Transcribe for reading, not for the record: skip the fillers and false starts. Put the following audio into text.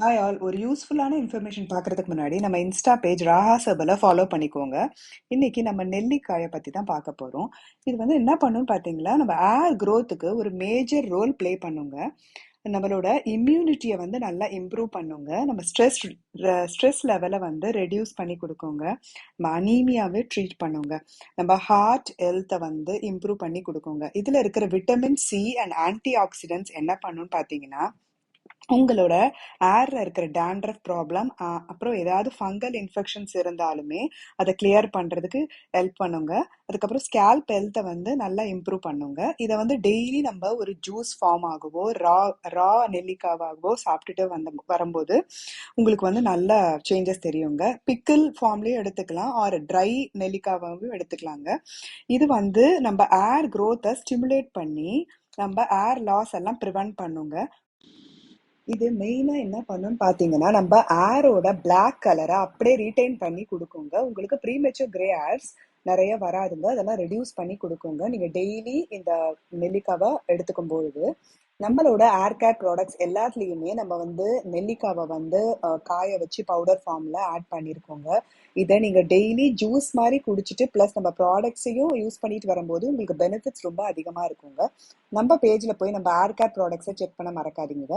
Hi all. ஒரு யூஸ்ஃபுல்லான information பார்க்கறதுக்கு முன்னாடி நம்ம இன்ஸ்டா பேஜ் ராஹா சபலை ஃபாலோ பண்ணிக்கோங்க. இன்னைக்கு நம்ம நெல்லிக்காயை பற்றி தான் பார்க்க போகிறோம். இது வந்து என்ன பண்ணுன்னு பார்த்தீங்களா, நம்ம ஏர் க்ரோத்துக்கு ஒரு மேஜர் ரோல் ப்ளே பண்ணுங்க. நம்மளோட இம்யூனிட்டியை வந்து நல்லா இம்ப்ரூவ் பண்ணுங்க. நம்ம ஸ்ட்ரெஸ் லெவலை வந்து ரெடியூஸ் பண்ணி கொடுக்குங்க. நம்ம அனீமியாவே ட்ரீட் பண்ணுங்க. நம்ம ஹார்ட் ஹெல்த்தை வந்து இம்ப்ரூவ் பண்ணி கொடுக்குங்க. இதில் இருக்கிற vitamin C and anti oxidants என்ன பண்ணுன்னு பார்த்தீங்கன்னா, உங்களோட ஏர்ல இருக்கிற டேண்ட்ரஃப் ப்ராப்ளம், அப்புறம் ஏதாவது ஃபங்கல் இன்ஃபெக்ஷன்ஸ் இருந்தாலுமே அதை கிளியர் பண்றதுக்கு ஹெல்ப் பண்ணுங்க. அதுக்கப்புறம் ஸ்கேல்ப் ஹெல்த்தை வந்து நல்லா இம்ப்ரூவ் பண்ணுங்க. இதை வந்து டெய்லி நம்ம ஒரு ஜூஸ் ஃபார்ம் ஆகவோ ரா ரா நெல்லிக்காவாகவோ சாப்பிட்டுட்டு வரும்போது உங்களுக்கு வந்து நல்ல சேஞ்சஸ் தெரியுங்க. பிக்கிள் ஃபார்ம்லயும் எடுத்துக்கலாம், ஆர் ட்ரை நெல்லிக்காவாகவும் எடுத்துக்கலாங்க. இது வந்து நம்ம ஏர் க்ரோத்தை ஸ்டிமுலேட் பண்ணி நம்ம ஏர் லாஸ் எல்லாம் ப்ரிவென்ட் பண்ணுங்க. இது மெயினா என்ன பண்ணுன்னு பார்த்தீங்கன்னா, நம்ம ஏரோட பிளாக் கலரை அப்படியே ரீட்டைன் பண்ணி கொடுக்குங்க. உங்களுக்கு ப்ரீமெச்சூர் கிரே ஹேர்ஸ் நிறைய வராதுங்க. அதெல்லாம் ரெடியூஸ் பண்ணி கொடுக்குங்க. நீங்க டெய்லி இந்த நெல்லிக்காவை எடுத்துக்கும் பொழுது நம்மளோட ஏர் கேர் ப்ராடக்ட்ஸ் எல்லாத்துலேயுமே நம்ம வந்து நெல்லிக்காவை வந்து காய வச்சு பவுடர் ஃபார்மில் ஆட் பண்ணியிருக்கோங்க. இதை நீங்கள் டெய்லி ஜூஸ் மாதிரி குடிச்சிட்டு ப்ளஸ் நம்ம ப்ராடக்ட்ஸையும் யூஸ் பண்ணிட்டு வரும்போது உங்களுக்கு பெனிஃபிட்ஸ் ரொம்ப அதிகமாக இருக்குங்க. நம்ம பேஜில் போய் நம்ம ஏர் கேர் ப்ராடக்ட்ஸை செக் பண்ண மறக்காதீங்க.